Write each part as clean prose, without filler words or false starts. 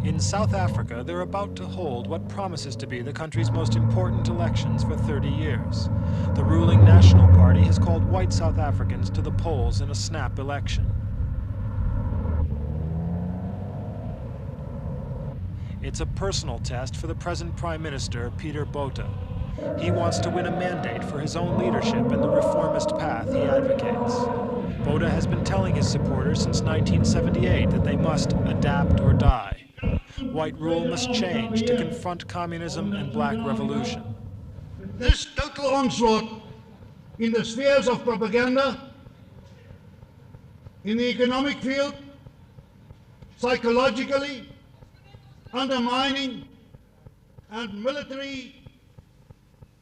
In South Africa, they're about to hold what promises to be the country's most important elections for 30 years. The ruling National Party has called white South Africans to the polls in a snap election. It's a personal test for the present Prime Minister, Peter Botha. He wants to win a mandate for his own leadership and the reformist path he advocates. Botha has been telling his supporters since 1978 that they must adapt or die. White rule must change to confront communism and black revolution. This total onslaught in the spheres of propaganda, in the economic field, psychologically, undermining, and military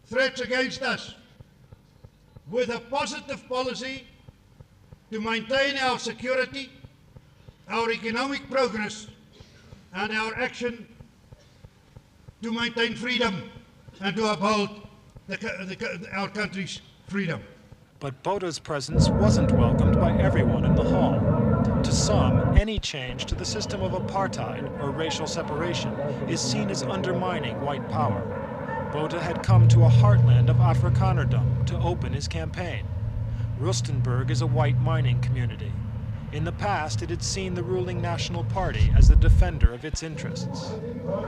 threats against us, with a positive policy to maintain our security, our economic progress, and our action to maintain freedom and to uphold our country's freedom. But Botha's presence wasn't welcomed by everyone in the hall. To some, any change to the system of apartheid or racial separation is seen as undermining white power. Botha had come to a heartland of Afrikanerdom to open his campaign. Rustenburg is a white mining community. In the past, it had seen the ruling National Party as the defender of its interests.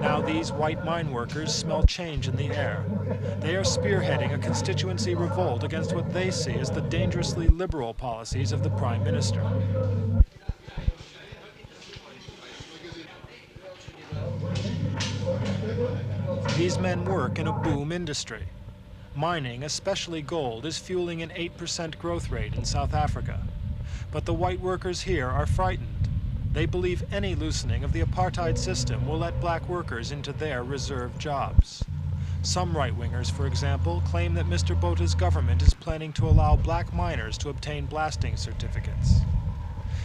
Now these white mine workers smell change in the air. They are spearheading a constituency revolt against what they see as the dangerously liberal policies of the Prime Minister. These men work in a boom industry. Mining, especially gold, is fueling an 8% growth rate in South Africa. But the white workers here are frightened. They believe any loosening of the apartheid system will let black workers into their reserved jobs. Some right-wingers, for example, claim that Mr. Botha's government is planning to allow black miners to obtain blasting certificates.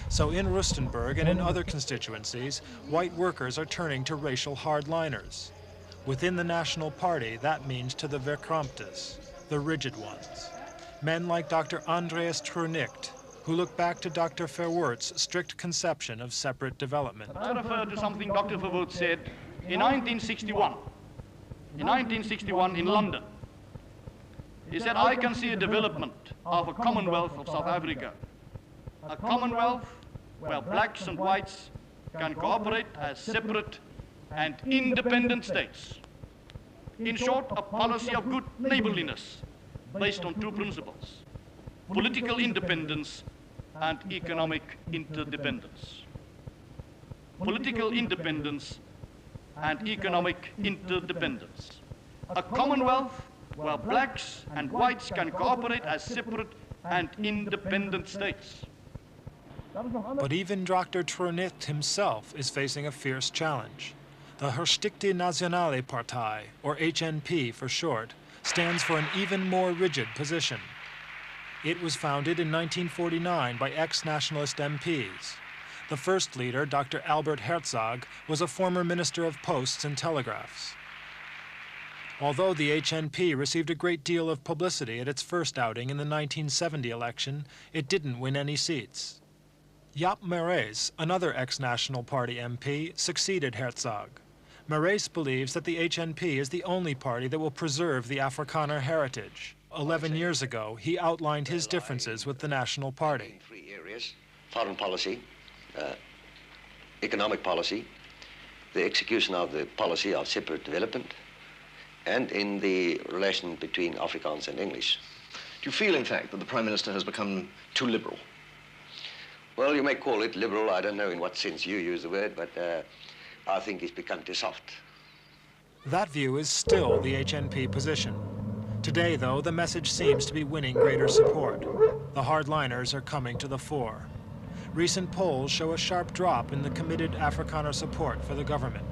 So in Rustenburg and in other constituencies, white workers are turning to racial hardliners. Within the National Party, that means to the Verkramptes, the rigid ones. Men like Dr. Andreas Trunicht, who look back to Dr. Verwoerd's strict conception of separate development. I refer to something Dr. Verwoerd said in 1961. In 1961 in London. He said, I can see a development of a Commonwealth of South Africa. A Commonwealth where blacks and whites can cooperate as separate and independent states. In short, a policy of good neighborliness based on two principles: political independence and economic interdependence. Political independence and economic interdependence. A Commonwealth where blacks and whites can cooperate as separate and independent states. But even Dr. Trunicht himself is facing a fierce challenge. The Gestichte Nasionale Partij, or HNP for short, stands for an even more rigid position. It was founded in 1949 by ex-nationalist MPs. The first leader, Dr. Albert Herzog, was a former Minister of Posts and Telegraphs. Although the HNP received a great deal of publicity at its first outing in the 1970 election, it didn't win any seats. Jaap Marais, another ex-National Party MP, succeeded Herzog. Marais believes that the HNP is the only party that will preserve the Afrikaner heritage. 11 years ago, he outlined his differences with the National Party. Three areas: foreign policy, economic policy, the execution of the policy of separate development, and in the relation between Afrikaans and English. Do you feel, in fact, that the Prime Minister has become too liberal? Well, you may call it liberal. I don't know in what sense you use the word, but I think it's become too soft. That view is still the HNP position. Today, though, the message seems to be winning greater support. The hardliners are coming to the fore. Recent polls show a sharp drop in the committed Afrikaner support for the government.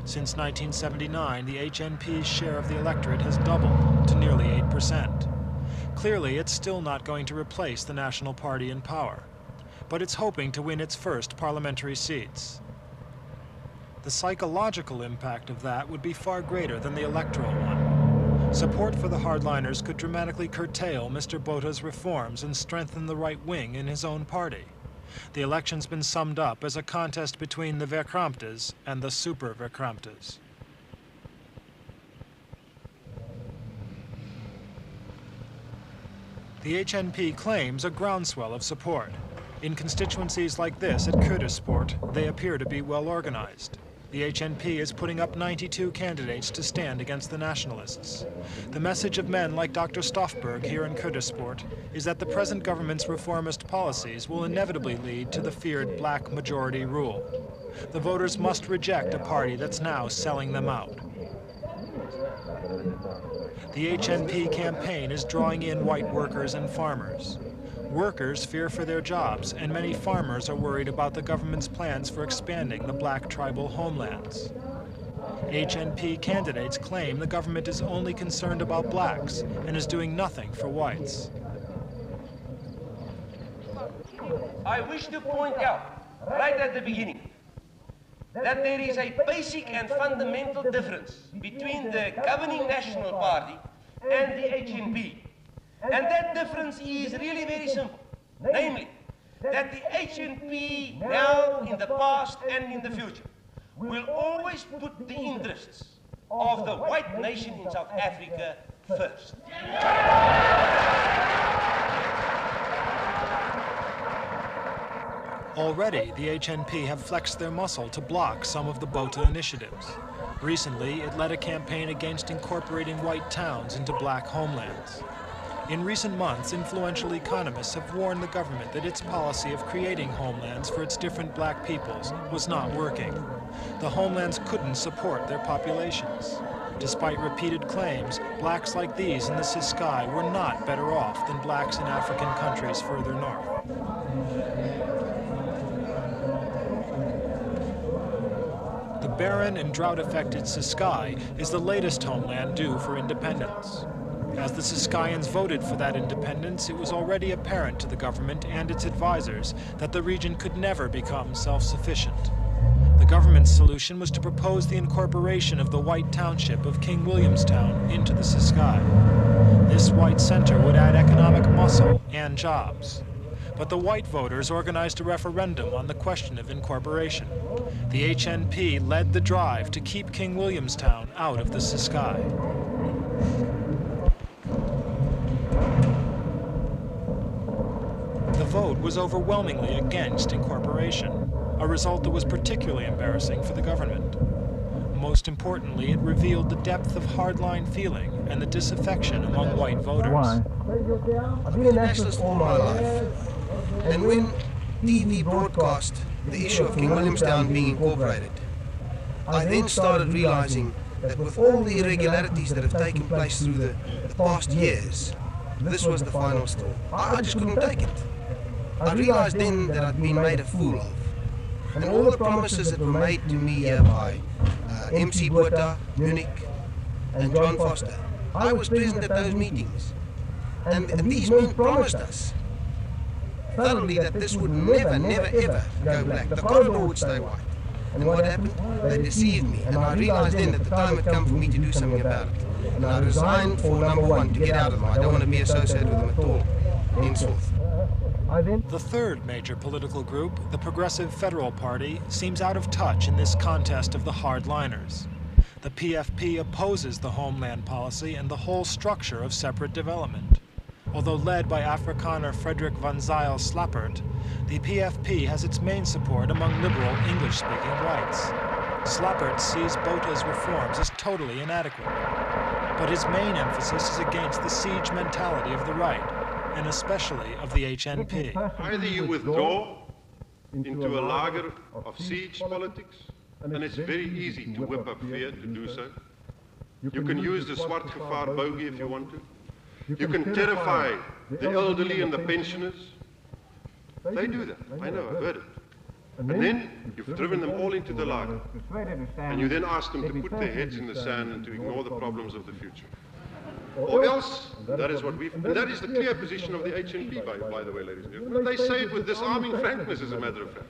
Since 1979, the HNP's share of the electorate has doubled to nearly 8%. Clearly, it's still not going to replace the National Party in power, but it's hoping to win its first parliamentary seats. The psychological impact of that would be far greater than the electoral one. Support for the hardliners could dramatically curtail Mr. Botha's reforms and strengthen the right wing in his own party. The election's been summed up as a contest between the Verkramptes and the super Verkramptes. The HNP claims a groundswell of support. In constituencies like this at Kurdersport, they appear to be well organized. The HNP is putting up 92 candidates to stand against the nationalists. The message of men like Dr. Stoffberg here in Kurdersport is that the present government's reformist policies will inevitably lead to the feared black majority rule. The voters must reject a party that's now selling them out. The HNP campaign is drawing in white workers and farmers. Workers fear for their jobs, and many farmers are worried about the government's plans for expanding the black tribal homelands. HNP candidates claim the government is only concerned about blacks and is doing nothing for whites. I wish to point out, right at the beginning, that there is a basic and fundamental difference between the governing National Party and the HNP. And that difference is really very simple. Namely, that the HNP now, in the past and in the future, will always put the interests of the white nation in South Africa first. Already, the HNP have flexed their muscle to block some of the Botha initiatives. Recently, it led a campaign against incorporating white towns into black homelands. In recent months, influential economists have warned the government that its policy of creating homelands for its different black peoples was not working. The homelands couldn't support their populations. Despite repeated claims, blacks like these in the Ciskei were not better off than blacks in African countries further north. The barren and drought-affected Ciskei is the latest homeland due for independence. As the Ciskeians voted for that independence, it was already apparent to the government and its advisors that the region could never become self-sufficient. The government's solution was to propose the incorporation of the white township of King Williamstown into the Ciskei. This white center would add economic muscle and jobs. But the white voters organized a referendum on the question of incorporation. The HNP led the drive to keep King Williamstown out of the Ciskei. The vote was overwhelmingly against incorporation, a result that was particularly embarrassing for the government. Most importantly, it revealed the depth of hardline feeling and the disaffection among white voters. I've been a nationalist all my life, and when TV broadcast the issue of King Williamstown being incorporated, I then started realizing that with all the irregularities that have taken place through the past years, this was the final straw. I just couldn't take it. I realized then that I'd been made a fool of. And all the promises that were made to me by MC Botha, Munich, and John Foster, I was present at those meetings. And these men promised us thoroughly that this would never, never, ever go black. The corridor would stay white. And what happened? They deceived me. And I realized then that the time had come for me to do something about it. And I resigned for number one, to get out of them. I don't want to be associated with them at all, henceforth. The third major political group, the Progressive Federal Party, seems out of touch in this contest of the hardliners. The PFP opposes the homeland policy and the whole structure of separate development. Although led by Afrikaner Frederick van Zyl Slappert, the PFP has its main support among liberal English-speaking whites. Slappert sees Botha's reforms as totally inadequate. But his main emphasis is against the siege mentality of the right, and especially of the HNP. Either you withdraw into a lager of siege politics, and it's very easy to whip up fear to do so. You can use the Swart Gevaar bogey if you want to. You can terrify the elderly and the pensioners. They do that. I know, I've heard it. And then you've driven them all into the lager. And you then ask them to put their heads in the sand and to ignore the problems of the future. Or else, that is what and that is the clear position of the HNP, by the way, ladies and gentlemen. They say it with disarming frankness, as a matter of fact.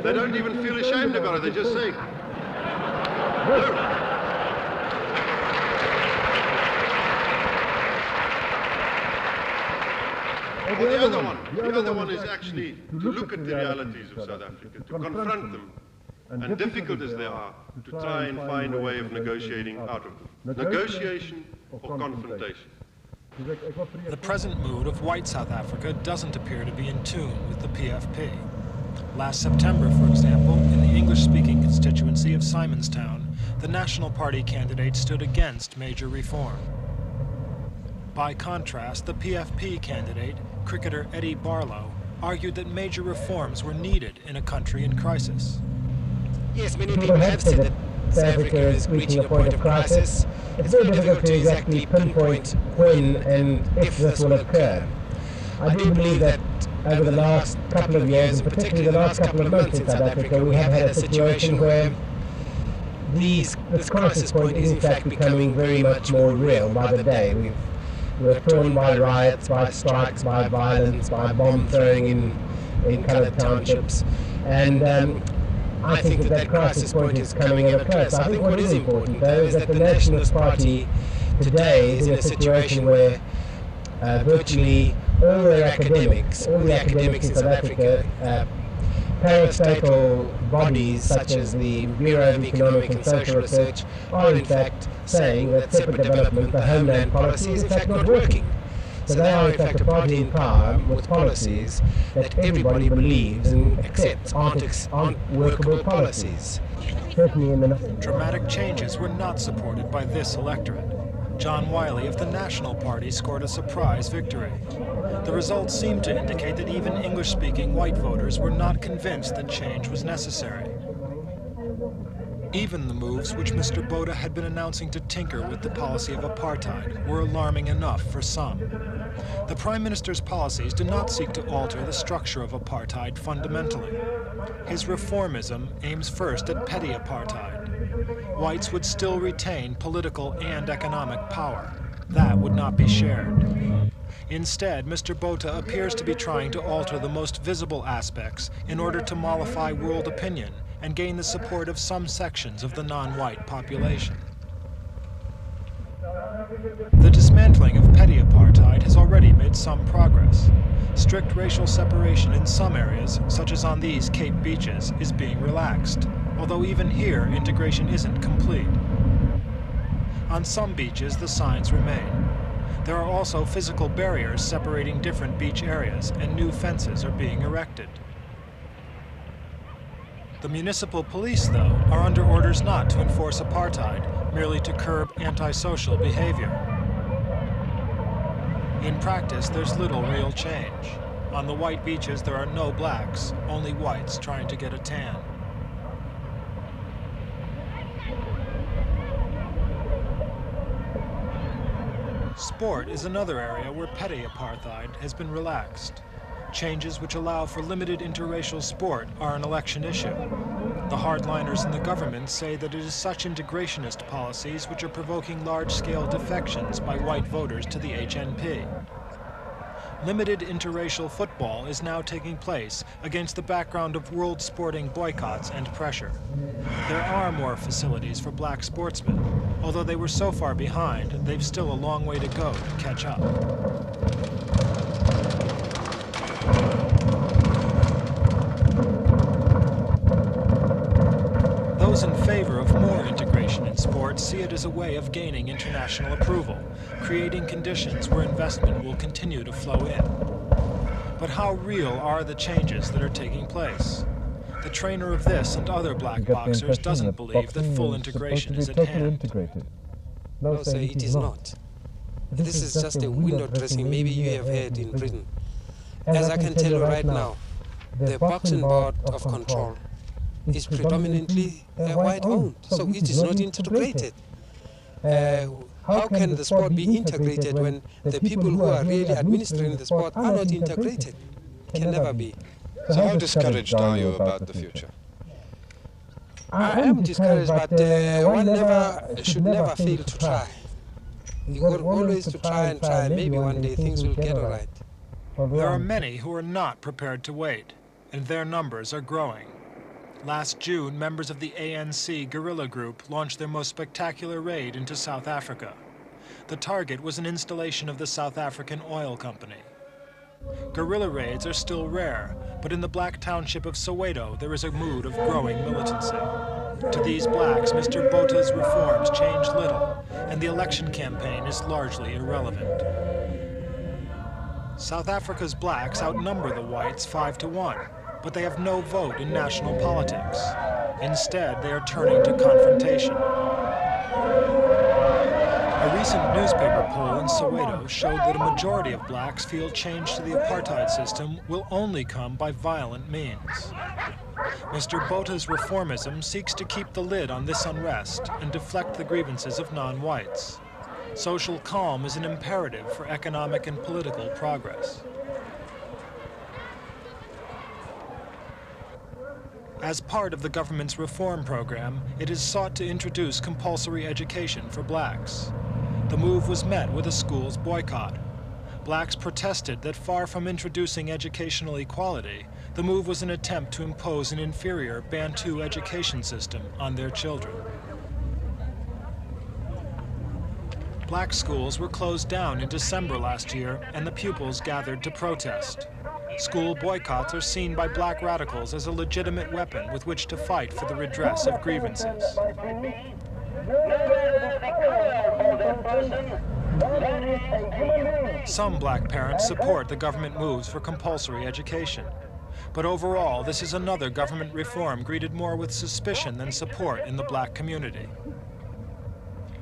They don't even feel ashamed about it, they just say, no. Or the other one is actually to look at the realities of South Africa, to confront them, and difficult as they are, to try and find a way of negotiating out of them. Negotiation or confrontation. The present mood of white South Africa doesn't appear to be in tune with the PFP. Last September, for example, in the English-speaking constituency of Simonstown, the National Party candidate stood against major reform. By contrast, the PFP candidate, cricketer Eddie Barlow, argued that major reforms were needed in a country in crisis. Yes, many people have said that South Africa is reaching a point of crisis. It's very difficult to exactly pinpoint when and if this will occur. I do believe that over the last couple of years, and particularly the last couple of months in South Africa, we have had a situation where this crisis point is in fact becoming very much more real by the day. We're torn by riots, by strikes, by violence, by bomb throwing in coloured townships. And I think that crisis point is coming ever closer. I think what is important, though, is that the Nationalist Party today is in a situation where virtually all the academics in South Africa, parastatal bodies such as the Bureau of Economic and Social Research, are in fact saying that separate development, the homeland policy, is in fact not working. So they are in fact a party in power with policies that everybody believes and accepts aren't workable policies. Dramatic changes were not supported by this electorate. John Wiley of the National Party scored a surprise victory. The results seemed to indicate that even English-speaking white voters were not convinced that change was necessary. Even the moves which Mr. Botha had been announcing to tinker with the policy of apartheid were alarming enough for some. The Prime Minister's policies do not seek to alter the structure of apartheid fundamentally. His reformism aims first at petty apartheid. Whites would still retain political and economic power. That would not be shared. Instead, Mr. Botha appears to be trying to alter the most visible aspects in order to mollify world opinion and gain the support of some sections of the non-white population. The dismantling of petty apartheid has already made some progress. Strict racial separation in some areas, such as on these Cape beaches, is being relaxed, although even here integration isn't complete. On some beaches, the signs remain. There are also physical barriers separating different beach areas, and new fences are being erected. The municipal police, though, are under orders not to enforce apartheid, merely to curb antisocial behavior. In practice, there's little real change. On the white beaches, there are no blacks, only whites trying to get a tan. Sport is another area where petty apartheid has been relaxed. Changes which allow for limited interracial sport are an election issue. The hardliners in the government say that it is such integrationist policies which are provoking large-scale defections by white voters to the HNP. Limited interracial football is now taking place against the background of world sporting boycotts and pressure. There are more facilities for black sportsmen. Although they were so far behind, they've still a long way to go to catch up. Those in favor of more integration in sports see it as a way of gaining international approval, creating conditions where investment will continue to flow in. But how real are the changes that are taking place? The trainer of this and other black boxers doesn't believe that full integration is at hand. No, sir, it is not. This is just a window dressing maybe you have heard in Britain. As I can tell you right now, the boxing board of control is predominantly white-owned, so it is not integrated. How can the sport be integrated when the people who are really administering the sport are not integrated? Can never be. So how discouraged are you about the future? I am discouraged, but one should never fail to try. You got always to try and try, and maybe one day things will get all right. There are many who are not prepared to wait, and their numbers are growing. Last June, members of the ANC guerrilla group launched their most spectacular raid into South Africa. The target was an installation of the South African Oil Company. Guerrilla raids are still rare, but in the black township of Soweto there is a mood of growing militancy. To these blacks, Mr. Bota's reforms change little, and the election campaign is largely irrelevant. South Africa's blacks outnumber the whites 5-1, but they have no vote in national politics. Instead, they are turning to confrontation. A recent newspaper poll in Soweto showed that a majority of blacks feel change to the apartheid system will only come by violent means. Mr. Bota's reformism seeks to keep the lid on this unrest and deflect the grievances of non-whites. Social calm is an imperative for economic and political progress. As part of the government's reform program, it is sought to introduce compulsory education for blacks. The move was met with a school's boycott. Blacks protested that far from introducing educational equality, the move was an attempt to impose an inferior Bantu education system on their children. Black schools were closed down in December last year, and the pupils gathered to protest. School boycotts are seen by black radicals as a legitimate weapon with which to fight for the redress of grievances. Some black parents support the government moves for compulsory education. But overall, this is another government reform greeted more with suspicion than support in the black community.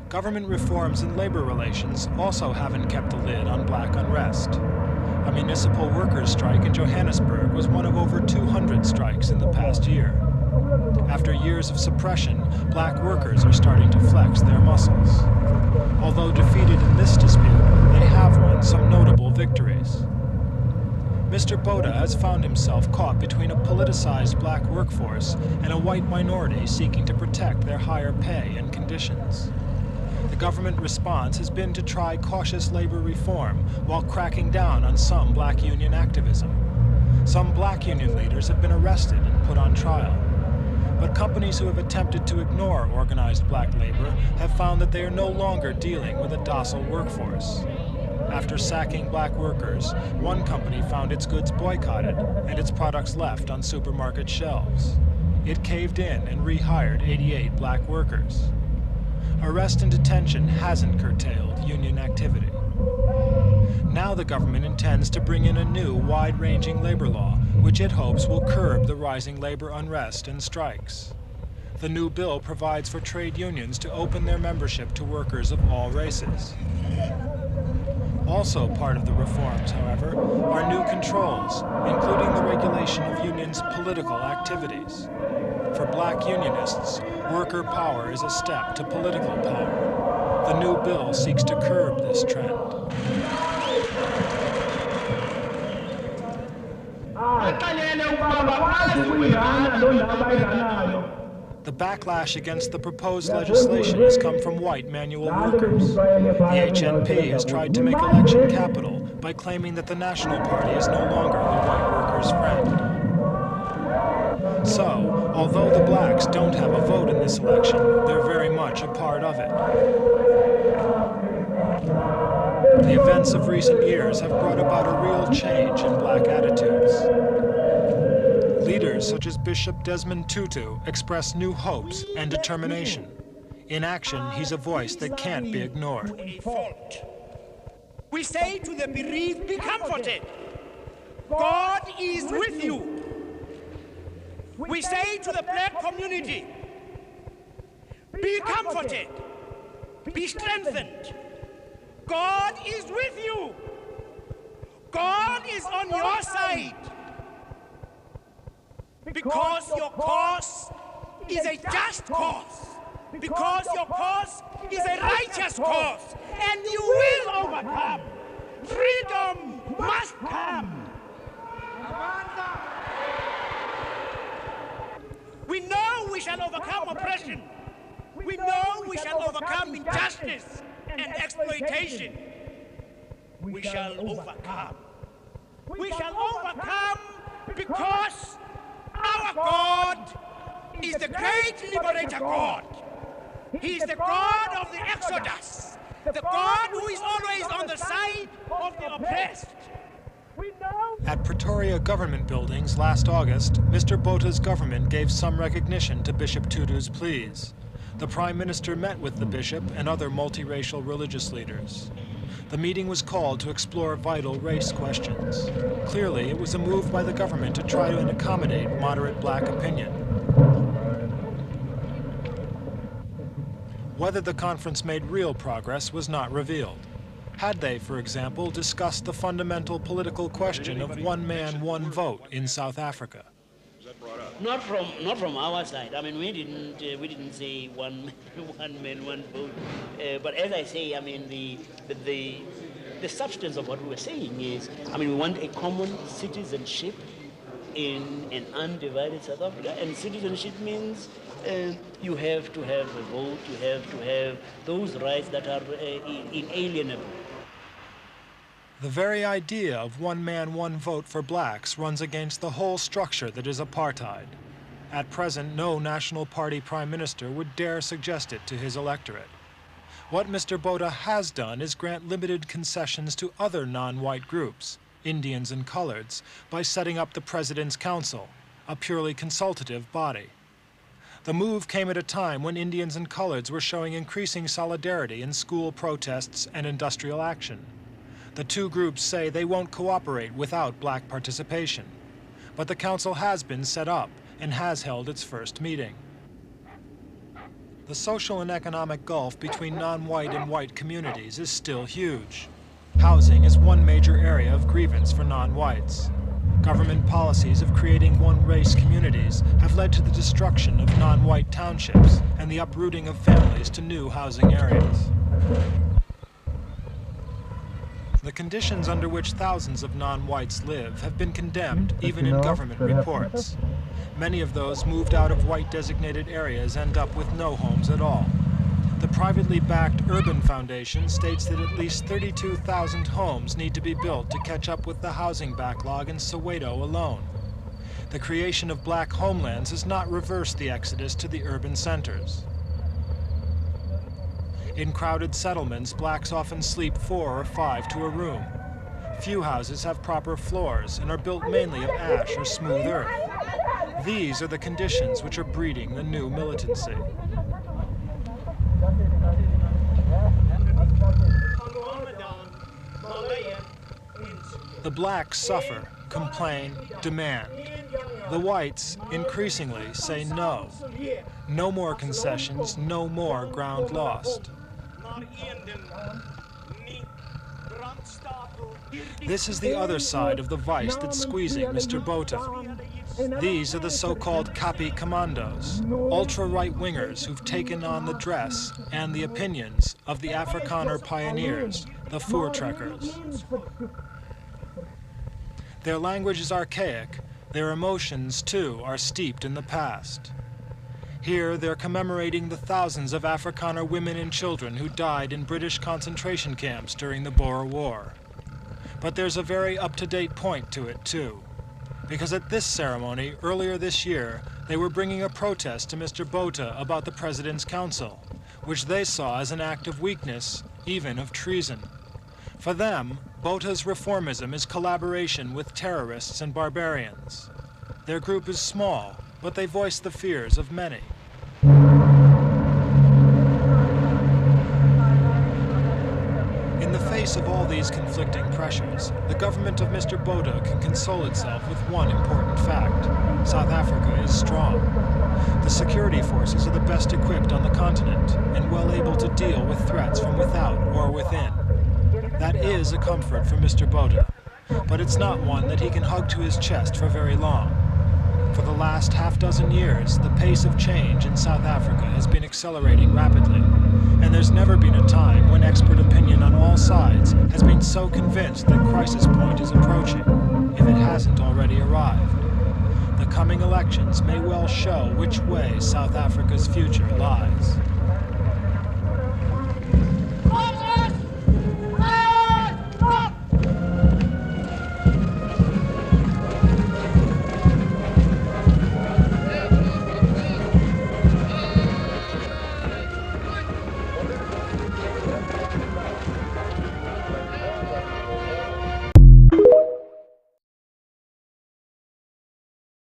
Government reforms in labor relations also haven't kept the lid on black unrest. A municipal workers' strike in Johannesburg was one of over 200 strikes in the past year. After years of suppression, black workers are starting to flex their muscles. Although defeated in this dispute, they have won some notable victories. Mr. Botha has found himself caught between a politicized black workforce and a white minority seeking to protect their higher pay and conditions. The government response has been to try cautious labor reform while cracking down on some black union activism. Some black union leaders have been arrested and put on trial. But companies who have attempted to ignore organized black labor have found that they are no longer dealing with a docile workforce. After sacking black workers, one company found its goods boycotted and its products left on supermarket shelves. It caved in and rehired 88 black workers. Arrest and detention hasn't curtailed union activity. Now the government intends to bring in a new, wide-ranging labor law, which it hopes will curb the rising labor unrest and strikes. The new bill provides for trade unions to open their membership to workers of all races. Also part of the reforms, however, are new controls, including the regulation of unions' political activities. For black unionists, worker power is a step to political power. The new bill seeks to curb this trend. The backlash against the proposed legislation has come from white manual workers. The HNP has tried to make election capital by claiming that the National Party is no longer the white workers' friend. So, although the blacks don't have a vote in this election, they're very much a part of it. The events of recent years have brought about a real change in black attitudes. Leaders such as Bishop Desmond Tutu express new hopes and determination. In action, he's a voice that can't be ignored. We say to the bereaved, be comforted. God is with you. We say to the black community, be comforted, be strengthened. God is with you. God is on your side. Because your cause is a just cause. Because your cause is a righteous cause. And you will overcome. Freedom must come. We know we shall overcome oppression. We know we shall overcome injustice and exploitation. We shall overcome. We shall overcome because our God is the great liberator God. He is the God of the Exodus, the God who is always on the side of the oppressed. We know At Pretoria government buildings last August, Mr. Bota's government gave some recognition to Bishop Tutu's pleas. The Prime Minister met with the bishop and other multiracial religious leaders. The meeting was called to explore vital race questions. Clearly, it was a move by the government to try to accommodate moderate black opinion. Whether the conference made real progress was not revealed. Had they, for example, discussed the fundamental political question of one man, one vote in South Africa? Not from our side. I mean, we didn't say one man, one vote. But as I say, I mean, the substance of what we were saying is, I mean, we want a common citizenship in an undivided South Africa, and citizenship means you have to have a vote, you have to have those rights that are inalienable. The very idea of one man, one vote for blacks runs against the whole structure that is apartheid. At present, no National Party Prime Minister would dare suggest it to his electorate. What Mr. Botha has done is grant limited concessions to other non-white groups, Indians and coloreds, by setting up the President's Council, a purely consultative body. The move came at a time when Indians and coloreds were showing increasing solidarity in school protests and industrial action. The two groups say they won't cooperate without black participation. But the council has been set up and has held its first meeting. The social and economic gulf between non-white and white communities is still huge. Housing is one major area of grievance for non-whites. Government policies of creating one-race communities have led to the destruction of non-white townships and the uprooting of families to new housing areas. The conditions under which thousands of non-whites live have been condemned, even in government reports. Many of those moved out of white-designated areas end up with no homes at all. The privately backed Urban Foundation states that at least 32,000 homes need to be built to catch up with the housing backlog in Soweto alone. The creation of black homelands has not reversed the exodus to the urban centers. In crowded settlements, blacks often sleep 4 or 5 to a room. Few houses have proper floors and are built mainly of ash or smooth earth. These are the conditions which are breeding the new militancy. The blacks suffer, complain, demand. The whites increasingly say no. No more concessions, no more ground lost. This is the other side of the vice that's squeezing Mr. Botha. These are the so-called Kapi commandos, ultra-right-wingers who've taken on the dress and the opinions of the Afrikaner pioneers, the Voortrekkers. Their language is archaic. Their emotions, too, are steeped in the past. Here, they're commemorating the thousands of Afrikaner women and children who died in British concentration camps during the Boer War. But there's a very up-to-date point to it, too. Because at this ceremony, earlier this year, they were bringing a protest to Mr. Botha about the President's Council, which they saw as an act of weakness, even of treason. For them, Botha's reformism is collaboration with terrorists and barbarians. Their group is small, but they voice the fears of many. In the face of all these conflicting pressures, the government of Mr. Botha can console itself with one important fact. South Africa is strong. The security forces are the best equipped on the continent and well able to deal with threats from without or within. That is a comfort for Mr. Botha, but it's not one that he can hug to his chest for very long. For the last half-dozen years, the pace of change in South Africa has been accelerating rapidly, and there's never been a time when expert opinion on all sides has been so convinced that crisis point is approaching, if it hasn't already arrived. The coming elections may well show which way South Africa's future lies.